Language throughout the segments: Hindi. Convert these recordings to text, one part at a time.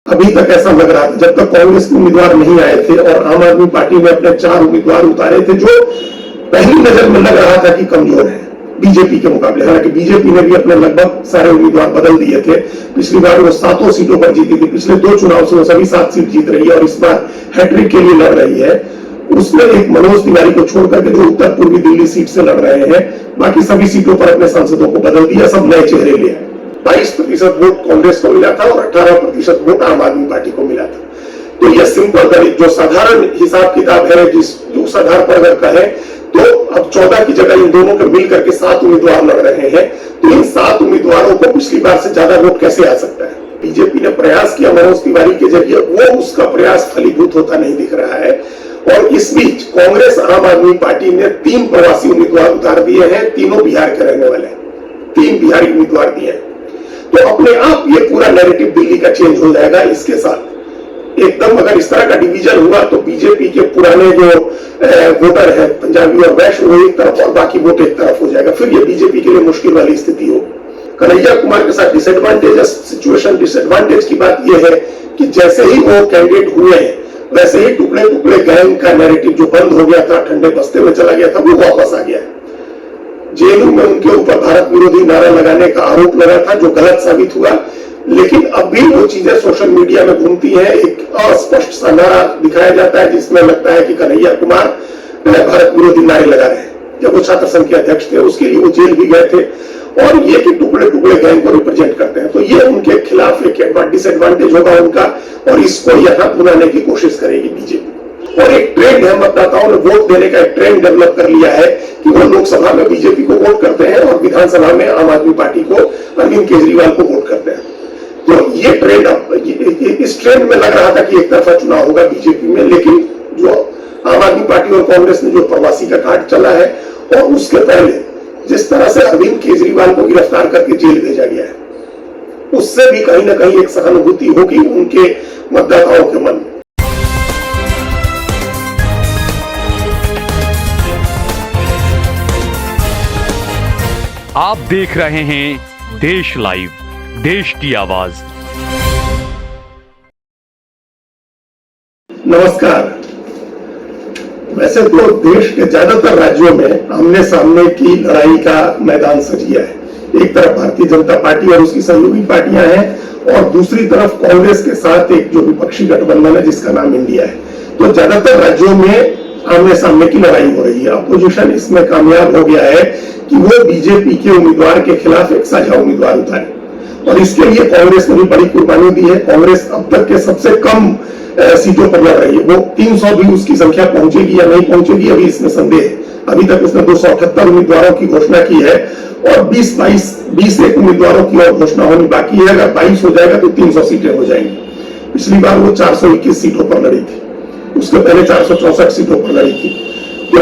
अभी तक ऐसा लग रहा था जब तक कांग्रेस के उम्मीदवार नहीं आए थे और आम आदमी पार्टी ने अपने 4 उम्मीदवार उतारे थे जो पहली नजर में लग रहा था कि कमजोर है बीजेपी के मुकाबले। हालांकि बीजेपी ने भी अपने लगभग सारे उम्मीदवार बदल दिए थे। पिछली बार वो 7 सीटों पर जीती थी, पिछले 2 चुनाव से वो सभी 7 सीट जीत रही है और इस बार हैट्रिक के लिए लड़ रही है। उसमें एक मनोज तिवारी को छोड़कर के जो उत्तर पूर्वी दिल्ली सीट से लड़ रहे हैं, बाकी सभी सीटों पर अपने सांसदों को बदल दिया, सब नए चेहरे ले आए। 22% वोट कांग्रेस को मिला था और 18% वोट आम आदमी पार्टी को मिला था। तो यह सिंपल जो साधारण हिसाब किताब है, जिस आधार पर अगर कहें तो अब 14 की जगह इन दोनों के मिलकर के 7 उम्मीदवार लड़ रहे हैं, तो इन 7 उम्मीदवारों को पिछली बार से ज्यादा वोट कैसे आ सकता है? बीजेपी ने प्रयास किया मनोज तिवारी के जरिए, वो उसका प्रयास फलीभूत होता नहीं दिख रहा है। और इस बीच कांग्रेस आम आदमी पार्टी ने 3 प्रवासी उम्मीदवार उतार दिए हैं, तीनों बिहार के रहने वाले, 3 बिहारी उम्मीदवार दिए हैं। तो अपने आप ये पूरा नैरेटिव दिल्ली का चेंज हो जाएगा। इसके साथ एकदम अगर इस तरह का डिवीजन हुआ तो बीजेपी के पुराने जो वोटर है पंजाबी और वैश्य, वो एक तरफ और बाकी वोट एक तरफ हो जाएगा। फिर ये बीजेपी के लिए मुश्किल वाली स्थिति होगी। कन्हैया कुमार के साथ डिसएडवांटेज की बात यह है कि जैसे ही वो कैंडिडेट हुए हैं वैसे ही टुकड़े टुकड़े गैंग का नैरेटिव जो बंद हो गया था, ठंडे बस्ते में चला गया था, वो वापस आ गया है। जेएनयू में उनके ऊपर भारत विरोधी नारा लगाने का आरोप लगा था जो गलत साबित हुआ, लेकिन अब भी वो चीजें सोशल मीडिया में घूमती हैं। एक अस्पष्ट सा नारा दिखाया जाता है जिसमें लगता है कि कन्हैया कुमार भारत विरोधी नारे लगा रहे हैं। जब वो छात्र संघ के अध्यक्ष थे उसके लिए वो जेल भी गए थे, और ये कि टुकड़े टुकड़े गैंग को रिप्रेजेंट करते हैं, तो ये उनके खिलाफ एक डिसएडवांटेज होगा उनका, और इसको यहां बुलाने की कोशिश करेगी बीजेपी। और एक ट्रेंड है, मतदाताओं ने वोट देने का एक ट्रेंड डेवलप कर लिया है कि वो लोकसभा में बीजेपी को वोट करते हैं और विधानसभा में आम आदमी पार्टी को, अरविंद केजरीवाल को वोट करते हैं। तो ये ट्रेंड, इस ट्रेंड में लग रहा था कि एक तरफा चुनाव होगा बीजेपी में, लेकिन जो आम आदमी पार्टी और कांग्रेस ने जो प्रवासी का कार्ड चला है, और उसके पहले जिस तरह से अरविंद केजरीवाल को गिरफ्तार करके जेल भेजा गया है, उससे भी कहीं ना कहीं एक सहानुभूति होगी उनके मतदाताओं के मन में। आप देख रहे हैं देश लाइव, देश की आवाज। नमस्कार। वैसे तो देश के ज्यादातर राज्यों में आमने सामने की लड़ाई का मैदान सजिया है। एक तरफ भारतीय जनता पार्टी और उसकी सहयोगी पार्टियां हैं, और दूसरी तरफ कांग्रेस के साथ एक जो विपक्षी गठबंधन है जिसका नाम इंडिया है। तो ज्यादातर राज्यों में आमने सामने की लड़ाई हो रही है। अपोजिशन इसमें कामयाब हो गया है कि वो बीजेपी के उम्मीदवार के खिलाफ एक साझा उम्मीदवार उतारे, और इसके लिए कांग्रेस ने भी बड़ी कुर्बानी दी है। कांग्रेस अब तक के सबसे कम सीटों पर लड़ रही है। वो 300 भी उसकी संख्या पहुंचेगी या नहीं पहुंचेगी, अभी इसमें संदेह है। अभी तक उसने 278 उम्मीदवारों की घोषणा की है, और 20 एक उम्मीदवारों की और घोषणा होनी बाकी है। अगर 22 हो जाएगा तो 300 सीटें हो जाएंगी। पिछली बार वो 421 सीटों पर लड़ी थी, उसके पहले 464 सीटों पर लड़ी थी। तो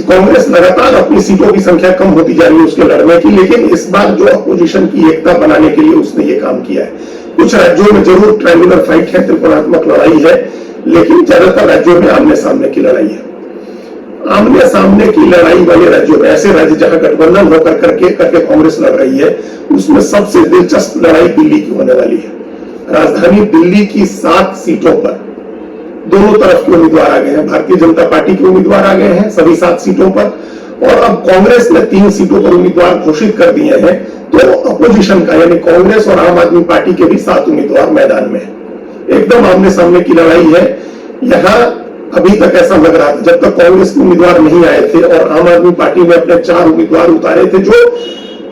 कांग्रेस लगातार अपनी सीटों की संख्या कम होती जा रही है उसके लड़ने की, लेकिन इस बार जो अपोजिशन की एकता बनाने के लिए उसने ये काम किया है। कुछ राज्यों में जरूर ट्रायंगुलर फाइट है, त्रिकोणात्मक लड़ाई है, लेकिन ज्यादातर राज्यों में आमने सामने की लड़ाई है। आमने सामने की लड़ाई वाले राज्यों में, ऐसे राज्य जहां गठबंधन होकर करके कांग्रेस लड़ रही है, उसमें सबसे दिलचस्प लड़ाई दिल्ली की होने वाली है। राजधानी दिल्ली की 7 सीटों पर दोनों तरफ के उम्मीदवार आ गए हैं। भारतीय जनता पार्टी के उम्मीदवार आ गए हैं सभी 7 सीटों पर, और अब कांग्रेस ने 3 सीटों पर उम्मीदवार घोषित कर दिए हैं। तो अपोजिशन का यानी कांग्रेस और आम आदमी पार्टी के भी 7 उम्मीदवार मैदान में है। एकदम आमने सामने की लड़ाई है। यहां अभी तक ऐसा लग रहा था जब तक कांग्रेस के उम्मीदवार नहीं आए थे और आम आदमी पार्टी ने अपने 4 उम्मीदवार उतारे थे जो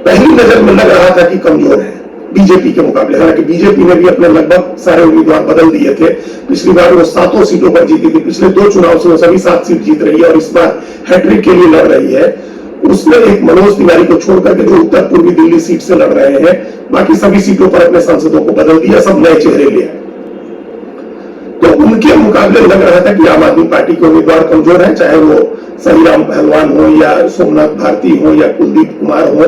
पहली नजर में लग रहा था कि कमजोर है बीजेपी के मुकाबले। हालांकि बीजेपी ने भी अपने लगभग सारे उम्मीदवार बदल दिए थे। पिछली बार वो 7 सीटों पर जीती थी, पिछले 2 चुनाव से वो सभी 7 सीट जीत रही है और इस बार हैट्रिक के लिए लड़ रही है। उसमें एक मनोज तिवारी को छोड़कर के जो उत्तर पूर्वी दिल्ली सीट से लड़ रहे हैं, बाकी सभी सीटों पर अपने सांसदों को बदल दिया, सब नए चेहरे ले आए। तो उनके मुकाबले लग रहा था कि आम आदमी पार्टी के उम्मीदवार कमजोर हैं, चाहे वो सहीराम पहलवान हो या सोमनाथ भारती हो या कुलदीप कुमार हो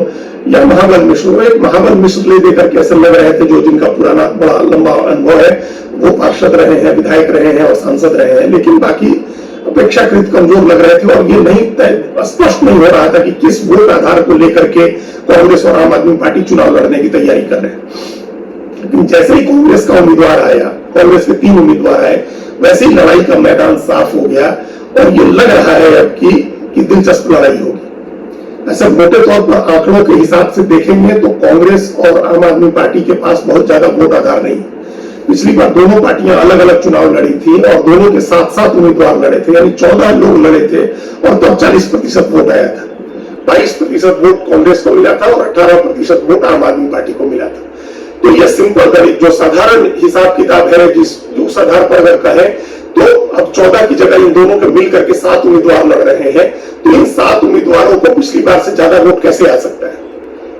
या महाबल मिश्र हो। एक महाबल मिश्र ले देकर के ऐसे लग रहे थे जो जिनका पुराना बड़ा लंबा अनुभव है, वो पार्षद रहे हैं, विधायक रहे हैं और सांसद रहे हैं, लेकिन बाकी अपेक्षाकृत कमजोर लग रहे थे। और ये नहीं स्पष्ट नहीं हो रहा था कि किस वोट आधार को लेकर के कांग्रेस और आम आदमी पार्टी चुनाव लड़ने की तैयारी कर रहे हैं। लेकिन जैसे ही कांग्रेस का उम्मीदवार आया, कांग्रेस के 3 उम्मीदवार आए, वैसे ही लड़ाई का मैदान साफ हो गया और ये लग रहा है अब कि दिलचस्प लड़ाई होगी। ऐसा मोटे तौर पर आंकड़ों के हिसाब से देखेंगे तो कांग्रेस और आम आदमी पार्टी के पास बहुत ज्यादा वोट आधार नहीं। पिछली बार दोनों पार्टियां अलग अलग चुनाव लड़ी थी और दोनों के साथ साथ उम्मीदवार लड़े थे, यानी 14 लोग लड़े थे और तब 40% वोट आया था। 22% वोट कांग्रेस को मिला था और 18% वोट आम आदमी पार्टी को मिला था। तो यह सिंपल गणित जो साधारण हिसाब किताब है, जिस आधार पर अगर कहें तो अब 14 की जगह इन दोनों के मिलकर के 7 उम्मीदवार लड़ रहे हैं, तो इन 7 उम्मीदवारों को पिछली बार से ज्यादा वोट कैसे आ सकता है?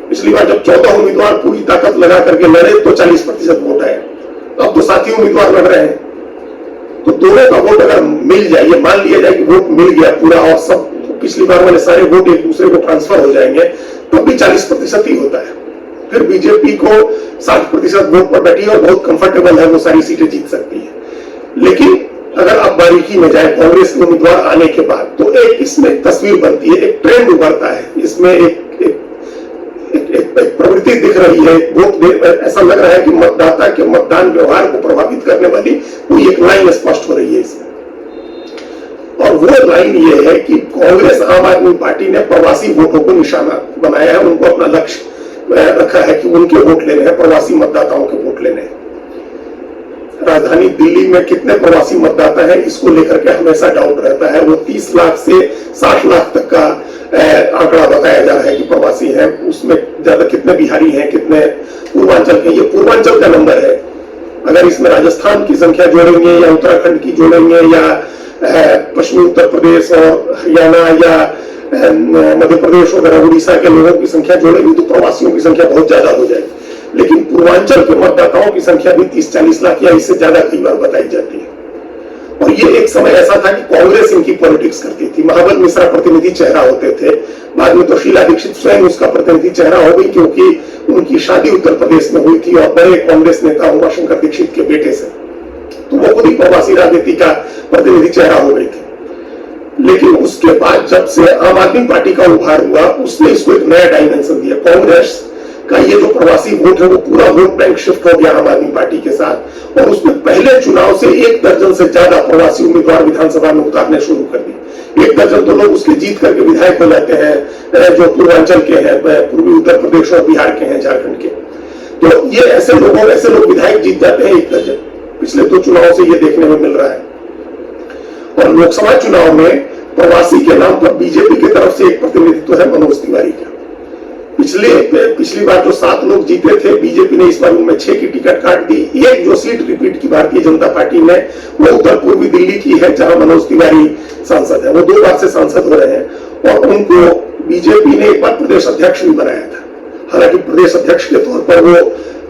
पिछली बार जब 14 उम्मीदवार पूरी ताकत लगा करके लड़े तो 40% वोट आया, अब तो 7 ही उम्मीदवार लड़ रहे हैं। तो दोनों का वोट अगर मिल जाए, मान लिया जाए कि वोट मिल गया पूरा और सब पिछली बार वाले सारे वोट एक दूसरे को ट्रांसफर हो जाएंगे, तब भी 40% ही होता है। फिर बीजेपी को 60% वोट पर बैठी और बहुत कंफर्टेबल है, वो सारी सीटें जीत सकती है। लेकिन अगर आप बारीकी में जाए कांग्रेस के उम्मीदवार आने के बाद, तो एक इसमें तस्वीर बनती है, एक ट्रेंड उभरता है, इसमें एक प्रवृत्ति दिख रही है। वोट ऐसा लग रहा है कि मतदाता के मतदान व्यवहार को प्रभावित करने वाली कोई एक लाइन स्पष्ट हो रही है इसमें, और वो लाइन ये है कि कांग्रेस आम आदमी पार्टी ने प्रवासी वोटों को निशाना बनाया है, उनको अपना लक्ष्य रखा है कि उनके वोट लेने हैं, प्रवासी मतदाताओं के वोट लेने हैं। राजधानी दिल्ली में कितने प्रवासी मतदाता हैं इसको लेकर के हमेशा डाउट रहता है। वो 30 लाख से 60 लाख तक का आंकड़ा बताया जा रहा है कि प्रवासी हैं, उसमें ज्यादा कितने बिहारी हैं, कितने पूर्वांचल के, ये पूर्वांचल का नंबर है। अगर इसमें राजस्थान की संख्या जोड़ेंगे या उत्तराखंड की जोड़ेंगे या पश्चिमी उत्तर प्रदेश और हरियाणा या मध्य प्रदेश वगैरह उड़ीसा के लोगों की संख्या जोड़ेंगे तो प्रवासियों की संख्या बहुत ज्यादा हो जाएगी। लेकिन पूर्वांचल के मतदाताओं की संख्या भी 30-40 लाख या इससे ज्यादा कई बार बताई जाती है। और ये एक समय ऐसा था कि कांग्रेस इनकी पॉलिटिक्स करती थी, महाबल मिश्रा प्रतिनिधि चेहरा होते थे, बाद में तो शीला दीक्षित स्वयं उसका प्रतिनिधि चेहरा हो गई क्योंकि उनकी शादी उत्तर प्रदेश में हुई थी और बड़े कांग्रेस नेता हुआ शंकर दीक्षित के बेटे से, तो वो खुद ही प्रवासी राजनीति का प्रतिनिधि चेहरा हो गई थी। लेकिन उसके बाद जब से आम आदमी पार्टी का उभार हुआ, उसने इसको एक नया डायमेंशन दिया। कांग्रेस का ये जो प्रवासी वोट है वो पूरा वोट बैंक शिफ्ट हो गया आम आदमी पार्टी के साथ, और उसने पहले चुनाव से 1 दर्जन से ज्यादा प्रवासी उम्मीदवार विधानसभा में उतारने शुरू कर दिए। 1 दर्जन तो लोग उसके जीत करके विधायक हो जाते हैं जो पूर्वांचल के हैं, पूर्वी उत्तर प्रदेश और बिहार के हैं, झारखंड के। तो ये ऐसे लोग विधायक जीत जाते हैं 1 दर्जन। पिछले 2 चुनाव से ये देखने में मिल रहा है। और लोकसभा चुनाव में प्रवासी के नाम पर बीजेपी की तरफ से एक प्रतिनिधित्व है मनोज तिवारी का। पिछली बार जो 7 लोग जीते थे, बीजेपी ने इस बार उनमें 6 की टिकट काट दी। एक जो सीट रिपीट की भारतीय जनता पार्टी ने, वो उत्तर पूर्वी दिल्ली की है जहां मनोज तिवारी सांसद है। वो 2 बार से सांसद हो रहे हैं और उनको बीजेपी ने एक बार प्रदेश अध्यक्ष भी बनाया था। हालांकि प्रदेश अध्यक्ष के तौर पर वो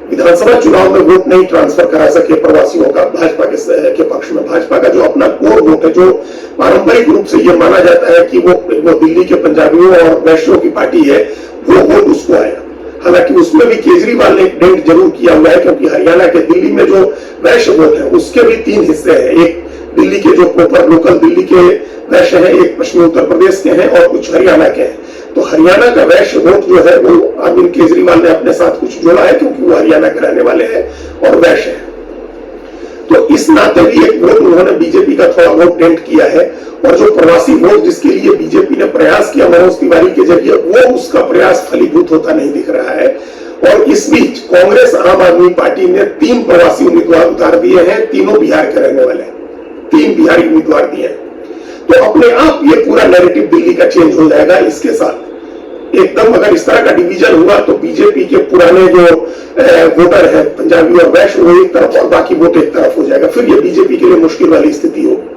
विधानसभा चुनाव में वोट नहीं ट्रांसफर करा सके प्रवासियों का भाजपा के पक्ष में। भाजपा का जो अपना कोर वोट है, जो पारंपरिक रूप से यह माना जाता है कि वो दिल्ली के पंजाबियों और वैश्यों की पार्टी है, वो वोट उसको आया। हालांकि उसमें भी केजरीवाल ने एक डेंट जरूर किया हुआ है, क्योंकि हरियाणा के दिल्ली में जो वैश्य वोट है उसके भी 3 हिस्से हैं। एक दिल्ली के जो प्रॉपर लोकल दिल्ली के वैश्य हैं, एक पश्चिमी उत्तर प्रदेश के हैं और कुछ हरियाणा के हैं। तो हरियाणा का वैश्य वोट जो है वो अरविंद केजरीवाल ने अपने साथ कुछ जोड़ा है, क्योंकि वो हरियाणा के रहने वाले हैं और वैश्य हैं। तो इस नाते भी एक वोट उन्होंने बीजेपी का थोड़ा वोट डेंट किया है। और जो प्रवासी वोट जिसके लिए बीजेपी ने प्रयास किया मनोज तिवारी के जरिए, वो उसका प्रयास फलीभूत होता नहीं दिख रहा है। और इस बीच कांग्रेस आम आदमी पार्टी ने 3 प्रवासी उम्मीदवार उतार दिए हैं, तीनों बिहार के रहने वाले हैं, 3 बिहारी उम्मीदवार दिए हैं। तो अपने आप ये पूरा नैरेटिव दिल्ली का चेंज हो जाएगा। इसके साथ एकदम अगर इस तरह का डिवीजन हुआ तो बीजेपी के पुराने जो वोटर हैं पंजाबी और वैश्य, वो एक तरफ और बाकी वोट एक तरफ हो जाएगा। फिर ये बीजेपी के लिए मुश्किल वाली स्थिति होगी।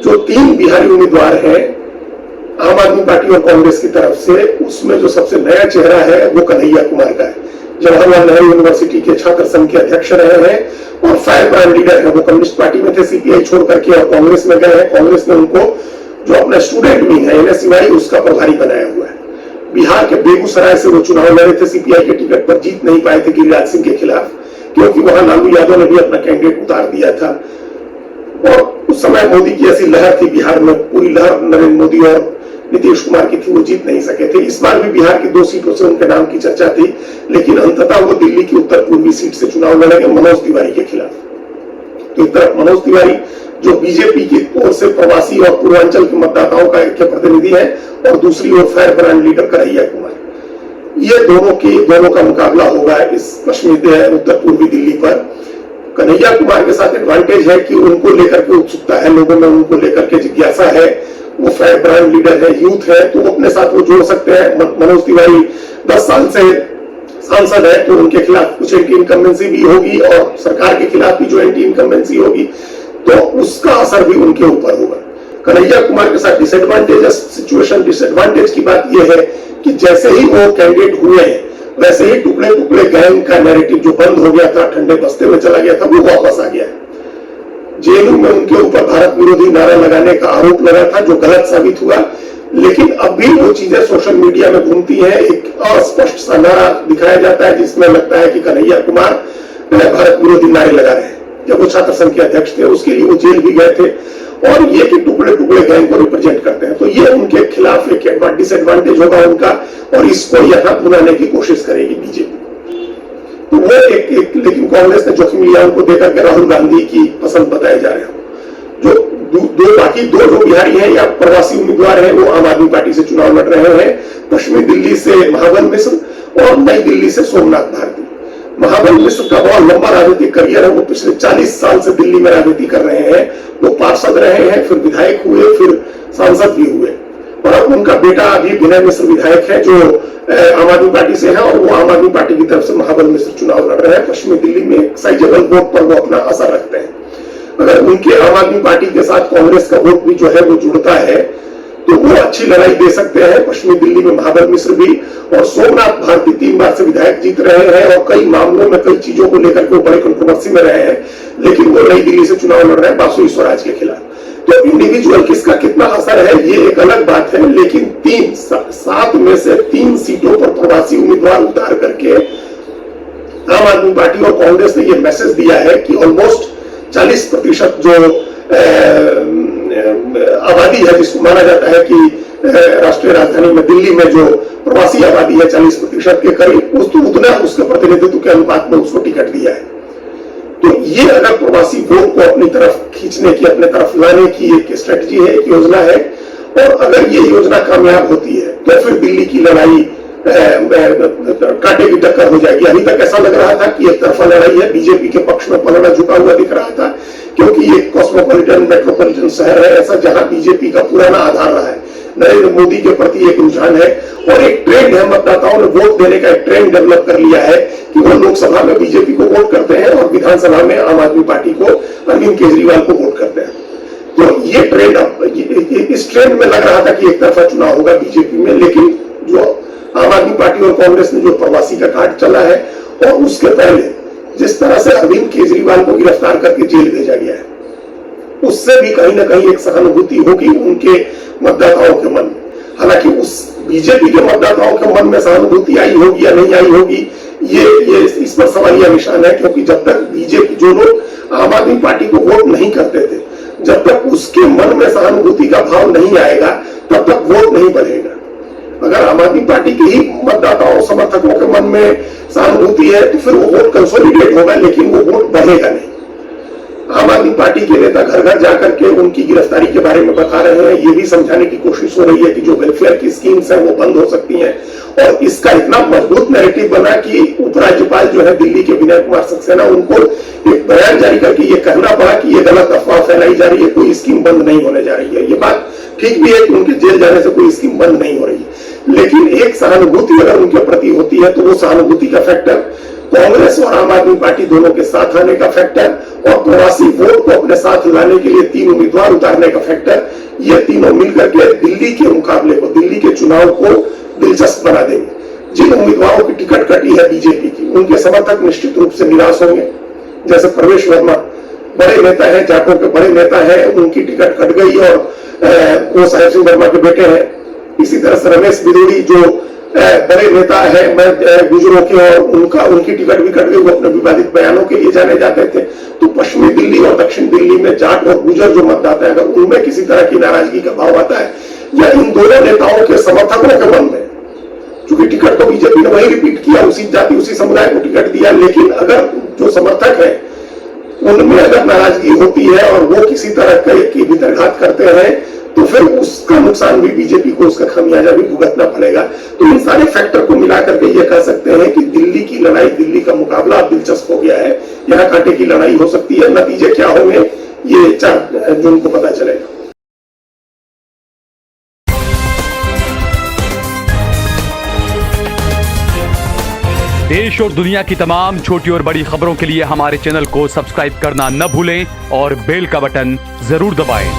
जो 3 बिहारी उम्मीदवार हैं आम आदमी पार्टी और कांग्रेस की तरफ से, उसमें जो सबसे नया चेहरा है वो कन्हैया कुमार का है। जवाहरलाल नेहरू यूनिवर्सिटी के छात्र संघ के अध्यक्ष रहे हैं और फायर ब्रांड लीडर है। वो कम्युनिस्ट पार्टी में थे, सीपीआई छोड़ करके और कांग्रेस में गए हैं। कांग्रेस ने उनको जो अपना स्टूडेंट विंग है एनएसयूआई, उसका प्रभारी बनाया हुआ है। बिहार के बेगूसराय से वो चुनाव लड़े थे, सीपीआई के टिकट पर जीत नहीं पाए थे गिरिराज सिंह के खिलाफ, क्योंकि वहां लालू यादव ने भी अपना कैंडिडेट उतार दिया था। और उस समय मोदी की ऐसी लहर थी बिहार में, पूरी लहर नरेंद्र मोदी और नीतीश कुमार की थी, वो जीत नहीं सके थे। इस बार भी बिहार की 2 सीटों से उनके नाम की चर्चा थी, लेकिन अंततः वो दिल्ली की उत्तर पूर्वी सीट से चुनाव लड़ेंगे मनोज तिवारी के खिलाफ। तो एक तरफ मनोज तिवारी जो बीजेपी की ओर से प्रवासी और पूर्वांचल के मतदाताओं के प्रतिनिधि है, और दूसरी ओर fire brand leader Kanhaiya Kumar. ये दोनों का मुकाबला होगा इस पश्चिमी उत्तर पूर्वी दिल्ली पर। कन्हैया कुमार के साथ एडवांटेज है कि उनको लेकर के उत्सुकता है लोगों में, उनको लेकर के जिज्ञासा है, वो फायर ब्रांड लीडर है, यूथ है, तो अपने साथ वो जोड़ सकते हैं। मनोज तिवारी 10 साल से सांसद है, तो उनके खिलाफ कुछ एंटी इनकम्बेंसी भी होगी, और सरकार के खिलाफ भी जो एंटी इनकम्बेंसी होगी, तो उसका असर भी उनके ऊपर होगा। कन्हैया कुमार के साथ डिसएडवांटेज की बात यह है कि जैसे ही वो कैंडिडेट हुए हैं, वैसे ही टुकड़े टुकड़े गैंग का नैरेटिव जो बंद हो गया था, ठंडे बस्ते में चला गया था, वो वापस आ गया है। जेएनयू में उनके ऊपर भारत विरोधी नारा लगाने का आरोप लगा था, जो गलत साबित हुआ, लेकिन अब भी वो चीजें सोशल मीडिया में घूमती हैं। एक अस्पष्ट सा नारा दिखाया जाता है जिसमें लगता है कि कन्हैया कुमार भारत विरोधी नारे लगा रहे हैं। जब वो छात्र संघ के अध्यक्ष थे, उसके लिए वो जेल भी गए थे, और ये कि टुकड़े टुकड़े गैंग को रिप्रेजेंट करते हैं, तो ये उनके खिलाफ एक डिसएडवांटेज होगा उनका, और इसको यहां भुनाने की कोशिश करेगी बीजेपी। तो वो एक लेकिन कांग्रेस ने जोखिम लिया उनको देकर के राहुल गांधी की पसंद बताए जा रहे हैं। जो बाकी दो जो बिहारी हैं या प्रवासी उम्मीदवार हैं, वो आम आदमी पार्टी से चुनाव लड़ रहे हैं। पश्चिमी दिल्ली से महाबल मिश्र और नई दिल्ली से सोमनाथ भारती। महाबल मिश्र का बहुत लंबा राजनीतिक करियर है, वो पिछले 40 साल से दिल्ली में राजनीति कर रहे हैं। वो पार्षद रहे हैं, फिर विधायक हुए, फिर सांसद भी हुए, और अब उनका बेटा अभी विनय मिश्र विधायक है जो आम आदमी पार्टी से है, और वो आम आदमी पार्टी की तरफ से महाबल मिश्र चुनाव लड़ रहे हैं। पश्चिमी दिल्ली में साइजेबल वोट पर वो अपना असर रखते हैं। अगर उनके आम आदमी पार्टी के साथ कांग्रेस का वोट भी जो है वो जुड़ता है, तो वो अच्छी लड़ाई दे सकते हैं। पश्चिमी दिल्ली में महाबल मिश्र भी, और सोमनाथ भारती 3 बार से विधायक जीत रहे हैं, और कई मामलों में कई चीजों को लेकर के वो बड़े कंट्रोवर्सी में रहे हैं, लेकिन वो नई दिल्ली से चुनाव लड़ रहे हैं बासुई स्वराज के खिलाफ। तो इंडिविजुअल किसका कितना असर है ये एक अलग बात है, लेकिन 7 में से 3 सीटों पर प्रवासी उम्मीदवार उतार करके आम आदमी पार्टी और कांग्रेस ने ये मैसेज दिया है कि ऑलमोस्ट 40% जो आबादी है, जिसको माना जाता है कि राष्ट्रीय राजधानी में दिल्ली में जो प्रवासी आबादी है 40% के करीब, उतना उसके प्रतिनिधित्व के अनुपात में उसको टिकट दिया है। तो ये अगर प्रवासी वोट को अपनी तरफ खींचने की, अपने तरफ लाने की एक स्ट्रेटजी है, एक योजना है, और अगर ये योजना कामयाब होती है तो फिर दिल्ली की लड़ाई कांटे की टक्कर हो जाएगी। अभी तक ऐसा लग रहा था कि एक तरफा लड़ाई है, बीजेपी के पक्ष में पलड़ा झुका हुआ दिख रहा था, क्योंकि ये कॉस्मोपॉलिटन मेट्रोपॉलिटन शहर है ऐसा, जहां बीजेपी का पुराना आधार रहा है। नरेंद्र मोदी के प्रति एक रुझान है, और एक ट्रेंड है, मतदाताओं ने वोट देने का एक ट्रेंड डेवलप कर लिया है कि वो लोकसभा में बीजेपी को वोट करते हैं और विधानसभा में आम आदमी पार्टी को, अरविंद केजरीवाल को वोट करते हैं। तो ये ट्रेंड, इस ट्रेंड में लग रहा था कि एक तरफा चुनाव होगा बीजेपी में, लेकिन जो आम आदमी पार्टी और कांग्रेस ने जो प्रवासी का कार्ड चला है, और उसके पहले जिस तरह से अरविंद केजरीवाल को गिरफ्तार करके जेल भेजा गया है, उससे भी कहीं ना कहीं एक सहानुभूति होगी उनके मतदाताओं के मन में। हालांकि उस बीजेपी के मतदाताओं के मन में सहानुभूति आई होगी या नहीं आई होगी, ये इस पर सवालिया निशान है, क्योंकि जब तक बीजेपी, जो लोग आम आदमी पार्टी को वोट नहीं करते थे, जब तक उसके मन में सहानुभूति का भाव नहीं आएगा, तब तक वोट नहीं बढ़ेगा। अगर आम आदमी पार्टी के ही मतदाताओं, समर्थकों के मन में सहानुभूति है, तो फिर वो वोट कंसोलिडेट होगा, लेकिन वो वोट बढ़ेगा नहीं। आम आदमी पार्टी के नेता घर घर जाकर के उनकी गिरफ्तारी के बारे में बता रहे हैं, ये भी समझाने की कोशिश हो रही है कि जो वेलफेयर की स्कीम्स हैं वो बंद हो सकती हैं, और इसका इतना मजबूत नैरेटिव बना कि उपराज्यपाल जो है दिल्ली के विनय कुमार सक्सेना, उनको एक बयान जारी करके ये कहना पड़ा कि ये गलत अफवाह फैलाई जा रही है, कोई स्कीम बंद नहीं होने जा रही है। ये बात ठीक भी है कि उनके जेल जाने से कोई स्कीम बंद नहीं हो रही है, लेकिन एक सहानुभूति अगर उनके प्रति होती है, तो वो सहानुभूति का फैक्टर कांग्रेस और आम आदमी पार्टी दोनों के साथ आने का फैक्टर, और प्रवासी वोट को अपने साथ लाने के लिए 3 उम्मीदवार उतारने का फैक्टर, ये तीनों मिलकर के दिल्ली के मुकाबले को, दिल्ली के चुनाव को दिलचस्प बना देंगे। जिन उम्मीदवारों की टिकट कटी है बीजेपी की, उनके समर्थक निश्चित रूप से निराश होंगे। जैसे प्रवेश वर्मा बड़े नेता है, जाटों के बड़े नेता है, उनकी टिकट कट गई, और वो साहेब सिंह वर्मा के बेटे हैं। इसी तरह से रमेश बिदोड़ी जो बड़े नेता है, गुजरों के, और उनकी टिकट भी कट गई, वो अपने विवादित बयानों के लिए जाने जाते थे। तो पश्चिमी दिल्ली और दक्षिण दिल्ली में जाट और गुजर जो मतदाता है, अगर उनमें किसी तरह की नाराजगी का भाव आता है, या इन दोनों नेताओं के समर्थकों के मन में, क्योंकि टिकट तो बीजेपी ने वही रिपीट किया, उसी जाति उसी समुदाय को टिकट दिया, लेकिन अगर जो समर्थक है उनमें अगर नाराजगी होती है और वो किसी तरह की भीतरघात करते हैं तो फिर उसका नुकसान भी बीजेपी को, उसका खमियाजा भी भुगतना पड़ेगा। तो इन सारे फैक्टर को मिला करके ये कह सकते हैं कि दिल्ली की लड़ाई, दिल्ली का मुकाबला अब दिलचस्प हो गया है। यहाँ कांटे की लड़ाई हो सकती है। नतीजे क्या होंगे ये 4 जून को पता चलेगा। देश और दुनिया की तमाम छोटी और बड़ी खबरों के लिए हमारे चैनल को सब्सक्राइब करना न भूलें और बेल का बटन जरूर दबाएं।